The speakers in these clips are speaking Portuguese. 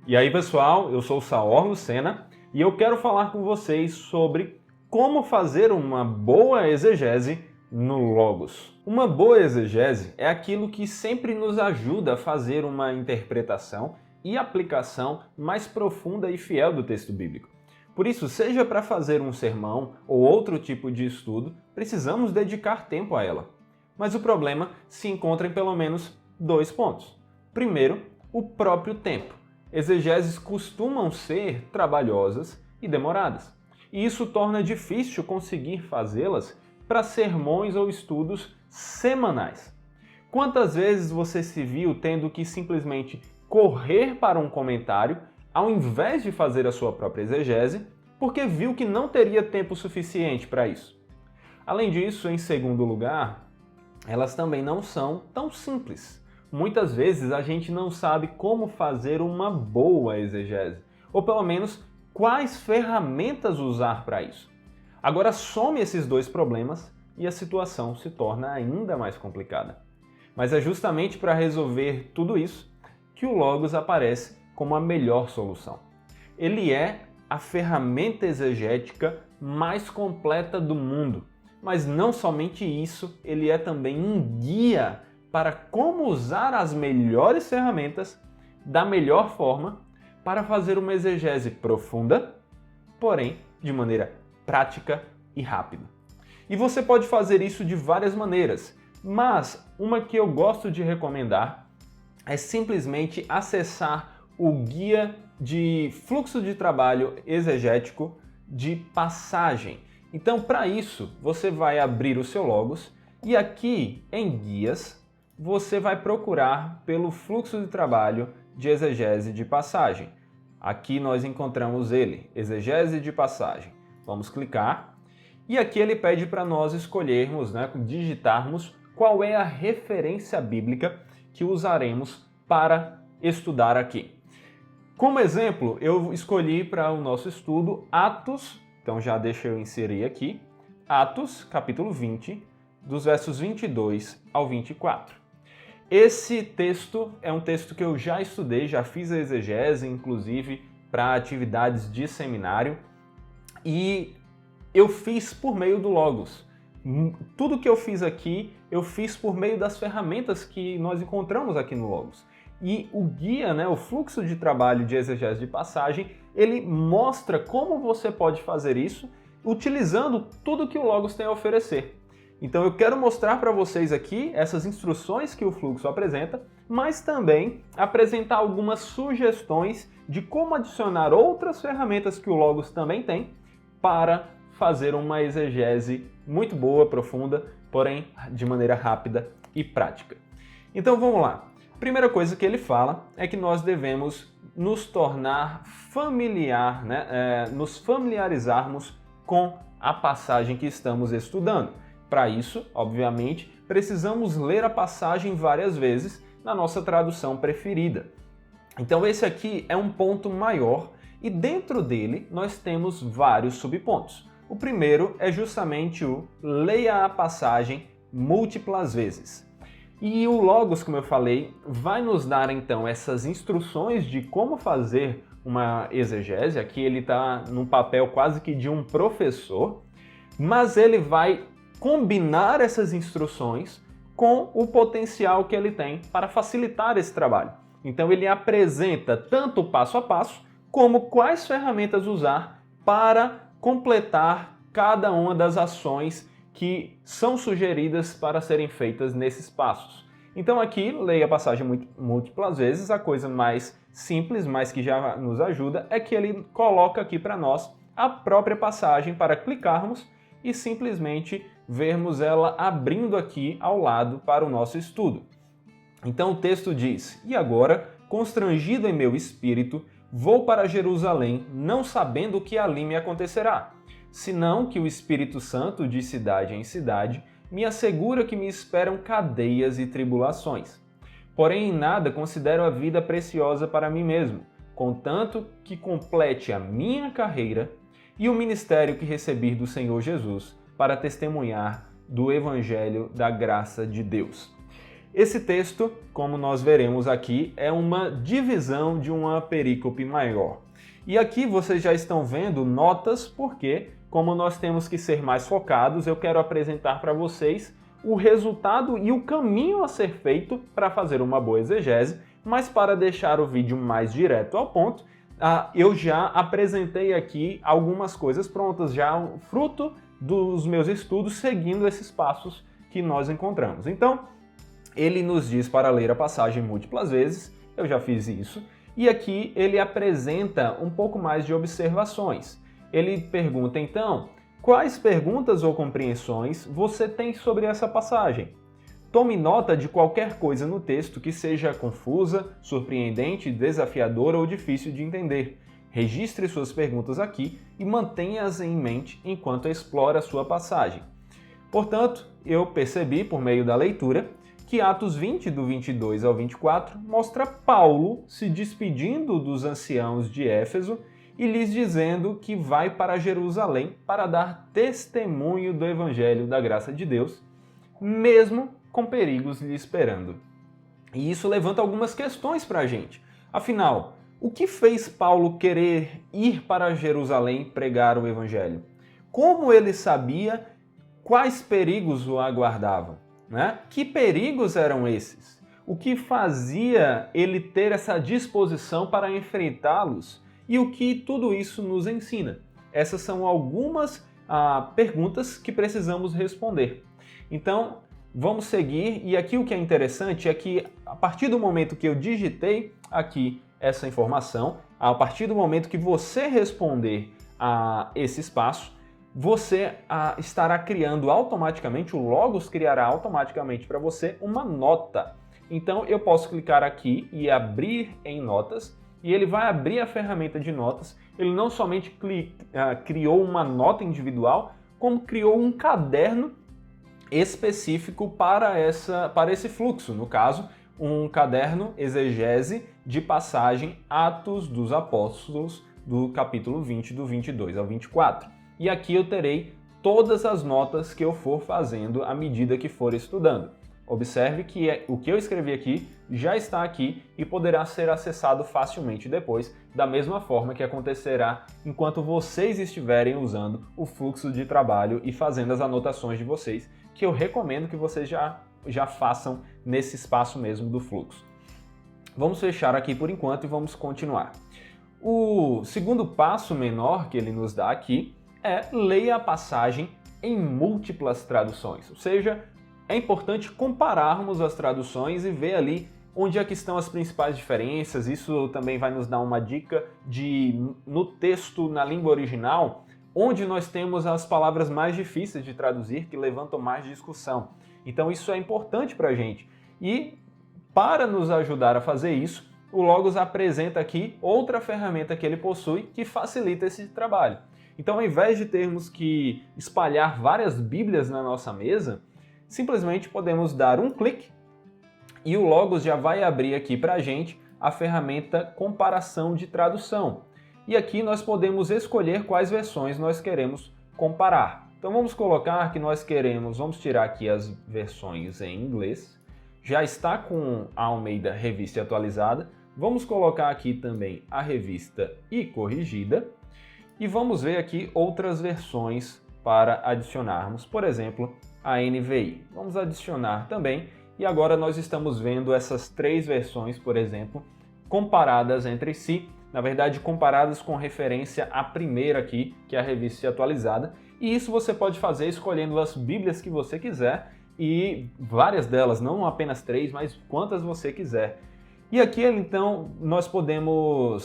E aí, pessoal, eu sou o Saor Lucena e eu quero falar com vocês sobre como fazer uma boa exegese no Logos. Uma boa exegese é aquilo que sempre nos ajuda a fazer uma interpretação e aplicação mais profunda e fiel do texto bíblico. Por isso, seja para fazer um sermão ou outro tipo de estudo, precisamos dedicar tempo a ela. Mas o problema se encontra em pelo menos dois pontos. Primeiro, o próprio tempo. Exegeses costumam ser trabalhosas e demoradas, e isso torna difícil conseguir fazê-las para sermões ou estudos semanais. Quantas vezes você se viu tendo que simplesmente correr para um comentário ao invés de fazer a sua própria exegese, porque viu que não teria tempo suficiente para isso? Além disso, em segundo lugar, elas também não são tão simples. Muitas vezes a gente não sabe como fazer uma boa exegese, ou pelo menos quais ferramentas usar para isso. Agora some esses dois problemas e a situação se torna ainda mais complicada. Mas é justamente para resolver tudo isso que o Logos aparece como a melhor solução. Ele é a ferramenta exegética mais completa do mundo. Mas não somente isso, ele é também um guia para como usar as melhores ferramentas da melhor forma para fazer uma exegese profunda, porém de maneira prática e rápida. E você pode fazer isso de várias maneiras, mas uma que eu gosto de recomendar é simplesmente acessar o guia de fluxo de trabalho exegético de passagem. Então, para isso, você vai abrir o seu Logos e aqui em guias, você vai procurar pelo fluxo de trabalho de exegese de passagem. Aqui nós encontramos ele, exegese de passagem. Vamos clicar e aqui ele pede para nós escolhermos, digitarmos qual é a referência bíblica que usaremos para estudar aqui. Como exemplo, eu escolhi para o nosso estudo Atos, então já deixa eu inserir aqui, Atos, capítulo 20, dos versos 22 ao 24. Esse texto é um texto que eu já estudei, já fiz a exegese, inclusive para atividades de seminário, e eu fiz por meio do Logos. Tudo que eu fiz aqui, eu fiz por meio das ferramentas que nós encontramos aqui no Logos. E o guia, o fluxo de trabalho de exegese de passagem, ele mostra como você pode fazer isso utilizando tudo que o Logos tem a oferecer. Então eu quero mostrar para vocês aqui essas instruções que o fluxo apresenta, mas também apresentar algumas sugestões de como adicionar outras ferramentas que o Logos também tem para fazer uma exegese muito boa, profunda, porém de maneira rápida e prática. Então vamos lá. Primeira coisa que ele fala é que nós devemos nos tornar familiar, nos familiarizarmos com a passagem que estamos estudando. Para isso, obviamente, precisamos ler a passagem várias vezes na nossa tradução preferida. Então esse aqui é um ponto maior e dentro dele nós temos vários subpontos. O primeiro é justamente o leia a passagem múltiplas vezes. E o Logos, como eu falei, vai nos dar então essas instruções de como fazer uma exegese. Aqui ele está num papel quase que de um professor, mas ele vai combinar essas instruções com o potencial que ele tem para facilitar esse trabalho. Então ele apresenta tanto o passo a passo, como quais ferramentas usar para completar cada uma das ações que são sugeridas para serem feitas nesses passos. Então aqui, leia a passagem múltiplas vezes, a coisa mais simples, mas que já nos ajuda, é que ele coloca aqui para nós a própria passagem para clicarmos e simplesmente vermos ela abrindo aqui ao lado para o nosso estudo. Então o texto diz: "E agora, constrangido em meu espírito, vou para Jerusalém, não sabendo o que ali me acontecerá, senão que o Espírito Santo, de cidade em cidade, me assegura que me esperam cadeias e tribulações. Porém, em nada considero a vida preciosa para mim mesmo, contanto que complete a minha carreira e o ministério que recebi do Senhor Jesus para testemunhar do Evangelho da graça de Deus." Esse texto, como nós veremos aqui, é uma divisão de uma perícope maior. E aqui vocês já estão vendo notas, porque, como nós temos que ser mais focados, eu quero apresentar para vocês o resultado e o caminho a ser feito para fazer uma boa exegese, mas para deixar o vídeo mais direto ao ponto, eu já apresentei aqui algumas coisas prontas, já fruto dos meus estudos, seguindo esses passos que nós encontramos. Então, ele nos diz para ler a passagem múltiplas vezes, eu já fiz isso, e aqui ele apresenta um pouco mais de observações. Ele pergunta então, quais perguntas ou compreensões você tem sobre essa passagem? Tome nota de qualquer coisa no texto que seja confusa, surpreendente, desafiadora ou difícil de entender. Registre suas perguntas aqui e mantenha-as em mente enquanto explora a sua passagem. Portanto, eu percebi por meio da leitura que Atos 20, do 22 ao 24, mostra Paulo se despedindo dos anciãos de Éfeso e lhes dizendo que vai para Jerusalém para dar testemunho do Evangelho da graça de Deus, mesmo com perigos lhe esperando. E isso levanta algumas questões para a gente. Afinal, o que fez Paulo querer ir para Jerusalém pregar o Evangelho? Como ele sabia quais perigos o aguardavam? Né? Que perigos eram esses? O que fazia ele ter essa disposição para enfrentá-los? E o que tudo isso nos ensina? Essas são algumas perguntas que precisamos responder. Então, vamos seguir. E aqui o que é interessante é que, a partir do momento que eu digitei aqui essa informação, a partir do momento que você responder a esse espaço, você estará criando automaticamente, o Logos criará automaticamente para você uma nota. Então eu posso clicar aqui e abrir em notas, e ele vai abrir a ferramenta de notas. Ele não somente criou uma nota individual, como criou um caderno específico para esse fluxo. No caso, um caderno exegese de passagem Atos dos Apóstolos, do capítulo 20, do 22 ao 24. E aqui eu terei todas as notas que eu for fazendo à medida que for estudando. Observe que o que eu escrevi aqui já está aqui e poderá ser acessado facilmente depois, da mesma forma que acontecerá enquanto vocês estiverem usando o fluxo de trabalho e fazendo as anotações de vocês, que eu recomendo que vocês já façam nesse espaço mesmo do fluxo. Vamos fechar aqui por enquanto e vamos continuar. O segundo passo menor que ele nos dá aqui é leia a passagem em múltiplas traduções, ou seja, é importante compararmos as traduções e ver ali onde é que estão as principais diferenças. Isso também vai nos dar uma dica no texto, na língua original, onde nós temos as palavras mais difíceis de traduzir, que levantam mais discussão. Então isso é importante para a gente. E para nos ajudar a fazer isso, o Logos apresenta aqui outra ferramenta que ele possui que facilita esse trabalho. Então, ao invés de termos que espalhar várias Bíblias na nossa mesa, simplesmente podemos dar um clique e o Logos já vai abrir aqui para a gente a ferramenta Comparação de Tradução. E aqui nós podemos escolher quais versões nós queremos comparar. Então vamos colocar que vamos tirar aqui as versões em inglês. Já está com a Almeida Revista e Atualizada. Vamos colocar aqui também a Revista e Corrigida. E vamos ver aqui outras versões para adicionarmos, por exemplo, a NVI. Vamos adicionar também, e agora nós estamos vendo essas três versões, por exemplo, comparadas entre si, na verdade comparadas com referência à primeira aqui, que é a Revista Atualizada, e isso você pode fazer escolhendo as Bíblias que você quiser, e várias delas, não apenas três, mas quantas você quiser. E aqui, então,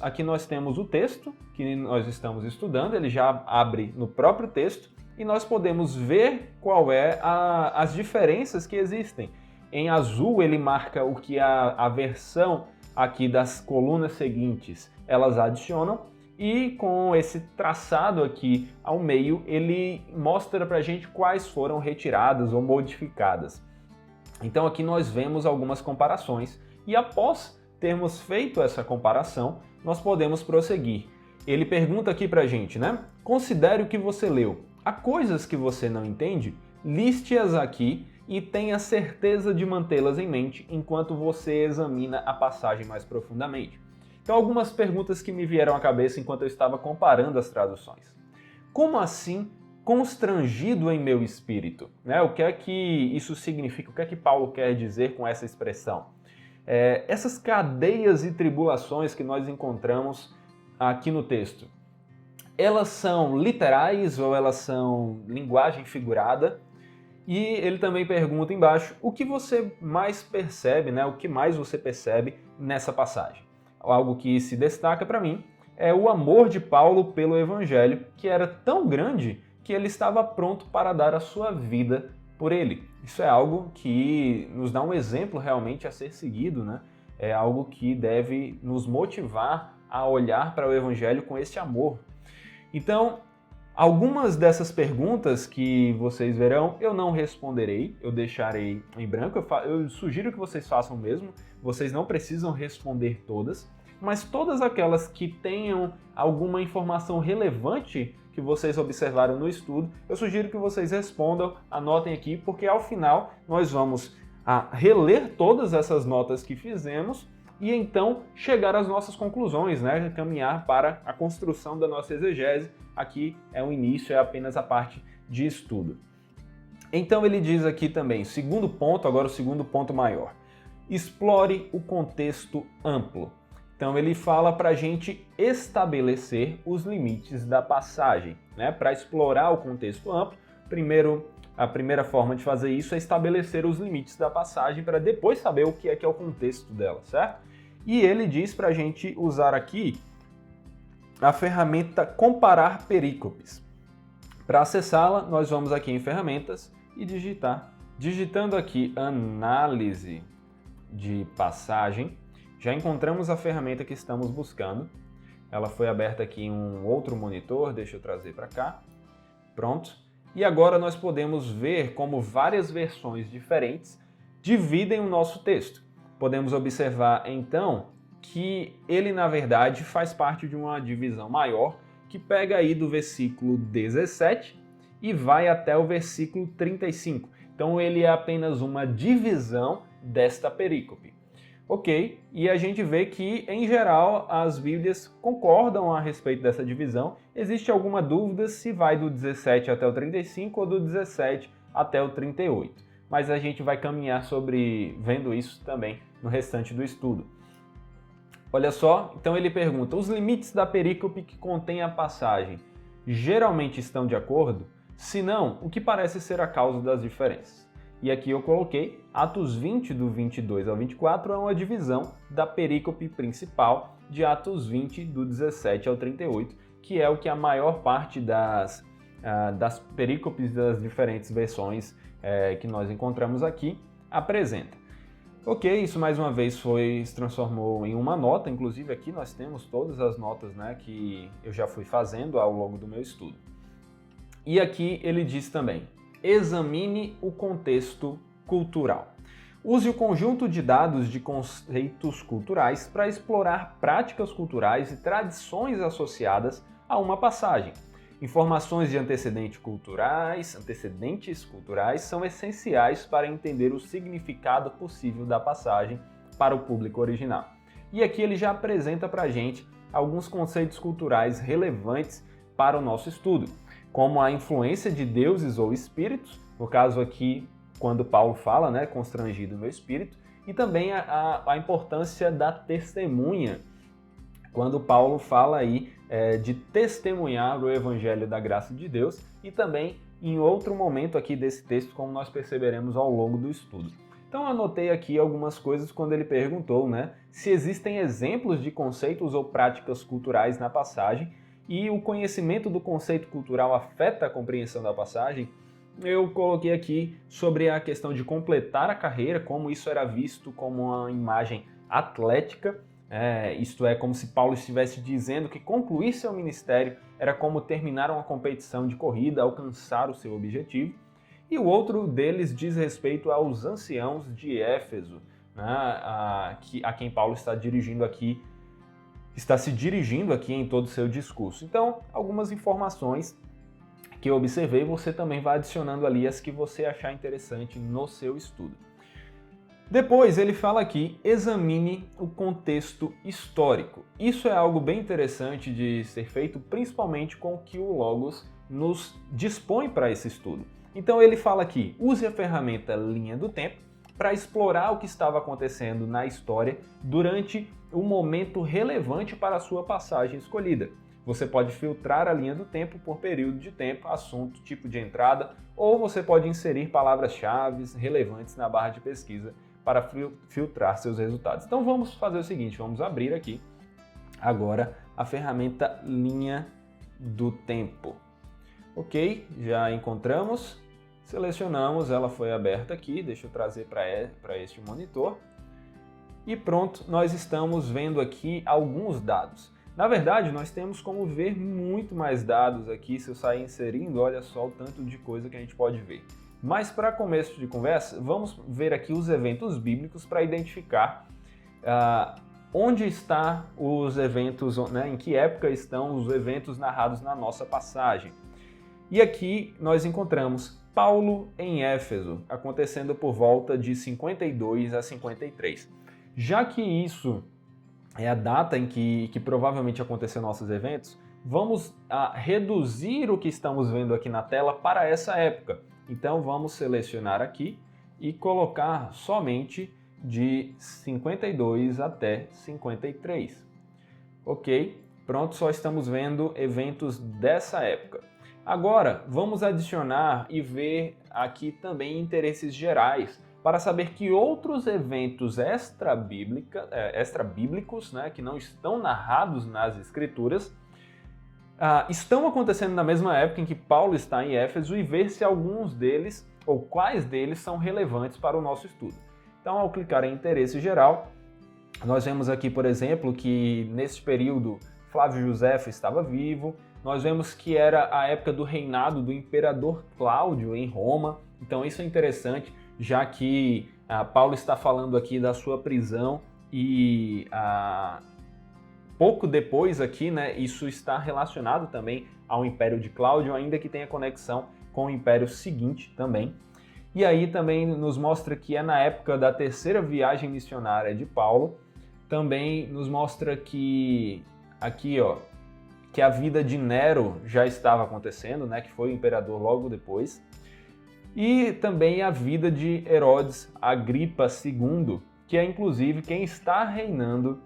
aqui nós temos o texto que nós estamos estudando, ele já abre no próprio texto, e nós podemos ver qual as diferenças que existem. Em azul, ele marca o que a versão aqui das colunas seguintes, elas adicionam, e com esse traçado aqui ao meio, ele mostra pra gente quais foram retiradas ou modificadas. Então aqui nós vemos algumas comparações, e após termos feito essa comparação, nós podemos prosseguir. Ele pergunta aqui pra gente, né? Considere o que você leu. Há coisas que você não entende? Liste-as aqui e tenha certeza de mantê-las em mente enquanto você examina a passagem mais profundamente. Então, algumas perguntas que me vieram à cabeça enquanto eu estava comparando as traduções. Como assim constrangido em meu espírito? O que é que isso significa? O que é que Paulo quer dizer com essa expressão? Essas cadeias e tribulações que nós encontramos aqui no texto, elas são literais ou elas são linguagem figurada? E ele também pergunta embaixo o que você mais percebe, o que mais você percebe nessa passagem. Algo que se destaca para mim é o amor de Paulo pelo Evangelho, que era tão grande que ele estava pronto para dar a sua vida por ele. Isso é algo que nos dá um exemplo realmente a ser seguido, É algo que deve nos motivar a olhar para o Evangelho com esse amor. Então, algumas dessas perguntas que vocês verão, eu não responderei, eu deixarei em branco, eu sugiro que vocês façam mesmo, vocês não precisam responder todas, mas todas aquelas que tenham alguma informação relevante que vocês observaram no estudo, eu sugiro que vocês respondam, anotem aqui, porque ao final nós vamos reler todas essas notas que fizemos e então chegar às nossas conclusões, caminhar para a construção da nossa exegese. Aqui é o início, é apenas a parte de estudo. Então ele diz aqui também, segundo ponto, agora o segundo ponto maior, explore o contexto amplo. Então ele fala para a gente estabelecer os limites da passagem. Para explorar o contexto amplo, a primeira forma de fazer isso é estabelecer os limites da passagem para depois saber o que é o contexto dela, certo? E ele diz para a gente usar aqui a ferramenta comparar perícopes. Para acessá-la, nós vamos aqui em ferramentas e digitar. Digitando aqui análise de passagem, já encontramos a ferramenta que estamos buscando. Ela foi aberta aqui em um outro monitor, deixa eu trazer para cá. Pronto. E agora nós podemos ver como várias versões diferentes dividem o nosso texto. Podemos observar, então, que ele, na verdade, faz parte de uma divisão maior que pega aí do versículo 17 e vai até o versículo 35. Então, ele é apenas uma divisão desta perícope. Ok, e a gente vê que, em geral, as Bíblias concordam a respeito dessa divisão. Existe alguma dúvida se vai do 17 até o 35 ou do 17 até o 38. Mas a gente vai caminhar vendo isso também no restante do estudo. Olha só, então ele pergunta, os limites da perícope que contém a passagem geralmente estão de acordo? Se não, o que parece ser a causa das diferenças? E aqui eu coloquei Atos 20, do 22 ao 24, é uma divisão da perícope principal de Atos 20, do 17 ao 38, que é o que a maior parte das perícopes das diferentes versões que nós encontramos aqui apresenta. Ok, isso mais uma vez se transformou em uma nota, inclusive aqui nós temos todas as notas que eu já fui fazendo ao longo do meu estudo. E aqui ele diz também, examine o contexto cultural. Use o conjunto de dados de conceitos culturais para explorar práticas culturais e tradições associadas a uma passagem. Informações de antecedentes culturais são essenciais para entender o significado possível da passagem para o público original. E aqui ele já apresenta para a gente alguns conceitos culturais relevantes para o nosso estudo, como a influência de deuses ou espíritos, no caso aqui, quando Paulo fala, constrangido meu espírito, e também a importância da testemunha, quando Paulo fala aí de testemunhar o Evangelho da graça de Deus, e também em outro momento aqui desse texto, como nós perceberemos ao longo do estudo. Então anotei aqui algumas coisas quando ele perguntou se existem exemplos de conceitos ou práticas culturais na passagem, e o conhecimento do conceito cultural afeta a compreensão da passagem. Eu coloquei aqui sobre a questão de completar a carreira, como isso era visto como uma imagem atlética, isto é, como se Paulo estivesse dizendo que concluir seu ministério era como terminar uma competição de corrida, alcançar o seu objetivo. E o outro deles diz respeito aos anciãos de Éfeso, a quem Paulo está se dirigindo aqui em todo o seu discurso. Então, algumas informações que eu observei, você também vai adicionando ali as que você achar interessante no seu estudo. Depois ele fala aqui, examine o contexto histórico. Isso é algo bem interessante de ser feito, principalmente com o que o Logos nos dispõe para esse estudo. Então ele fala aqui, use a ferramenta linha do tempo para explorar o que estava acontecendo na história durante um momento relevante para a sua passagem escolhida. Você pode filtrar a linha do tempo por período de tempo, assunto, tipo de entrada, ou você pode inserir palavras-chave relevantes na barra de pesquisa para filtrar seus resultados. Então vamos fazer o seguinte, vamos abrir aqui agora a ferramenta linha do tempo. Ok, já encontramos, selecionamos, ela foi aberta aqui, deixa eu trazer para este monitor. E pronto, nós estamos vendo aqui alguns dados. Na verdade, nós temos como ver muito mais dados aqui, se eu sair inserindo, olha só o tanto de coisa que a gente pode ver. Mas para começo de conversa, vamos ver aqui os eventos bíblicos para identificar onde estão os eventos, né, em que época estão os eventos narrados na nossa passagem. E aqui nós encontramos Paulo em Éfeso, acontecendo por volta de 52 a 53. Já que isso é a data em que provavelmente aconteceram nossos eventos, vamos reduzir o que estamos vendo aqui na tela para essa época. Então vamos selecionar aqui e colocar somente de 52 até 53. Ok, pronto, só estamos vendo eventos dessa época. Agora vamos adicionar e ver aqui também interesses gerais para saber que outros eventos extra-bíblicos, né, que não estão narrados nas Escrituras, estão acontecendo na mesma época em que Paulo está em Éfeso e ver se alguns deles ou quais deles são relevantes para o nosso estudo. Então, ao clicar em interesse geral, nós vemos aqui, por exemplo, que nesse período Flávio Josefo estava vivo, nós vemos que era a época do reinado do imperador Cláudio em Roma, então isso é interessante, já que Paulo está falando aqui da sua prisão e pouco depois aqui, né, isso está relacionado também ao Império de Cláudio, ainda que tenha conexão com o Império seguinte também. E aí também nos mostra que é na época da terceira viagem missionária de Paulo, também nos mostra que aqui, ó, que a vida de Nero já estava acontecendo, né, que foi o imperador logo depois. E também a vida de Herodes Agripa II, que é inclusive quem está reinando,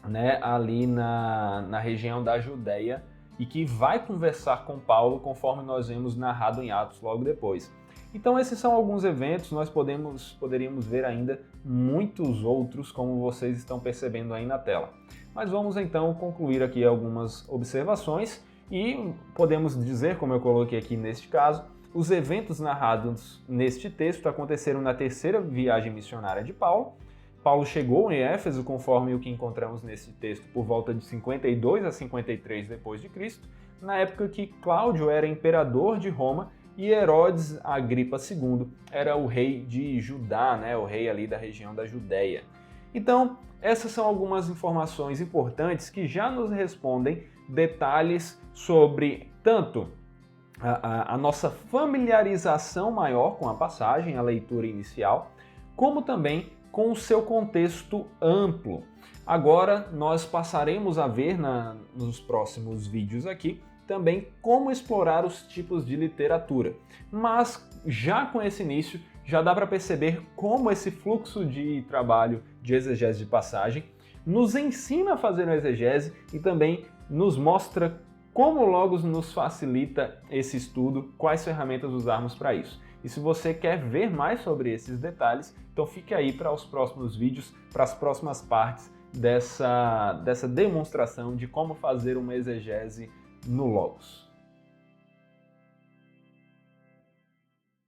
né, ali na região da Judéia e que vai conversar com Paulo, conforme nós vemos narrado em Atos logo depois. Então esses são alguns eventos, nós poderíamos ver ainda muitos outros, como vocês estão percebendo aí na tela. Mas vamos então concluir aqui algumas observações e podemos dizer, como eu coloquei aqui neste caso, os eventos narrados neste texto aconteceram na terceira viagem missionária de Paulo. Paulo chegou em Éfeso, conforme o que encontramos nesse texto, por volta de 52 a 53 d.C., na época que Cláudio era imperador de Roma e Herodes Agripa II era o rei de Judá, né, o rei ali da região da Judéia. Então, essas são algumas informações importantes que já nos respondem detalhes sobre tanto a nossa familiarização maior com a passagem, a leitura inicial, como também com o seu contexto amplo. Agora nós passaremos a ver nos próximos vídeos aqui também como explorar os tipos de literatura. Mas já com esse início, já dá para perceber como esse fluxo de trabalho de exegese de passagem nos ensina a fazer uma exegese e também nos mostra como o Logos nos facilita esse estudo, quais ferramentas usarmos para isso. E se você quer ver mais sobre esses detalhes, então fique aí para os próximos vídeos, para as próximas partes dessa demonstração de como fazer uma exegese no Logos.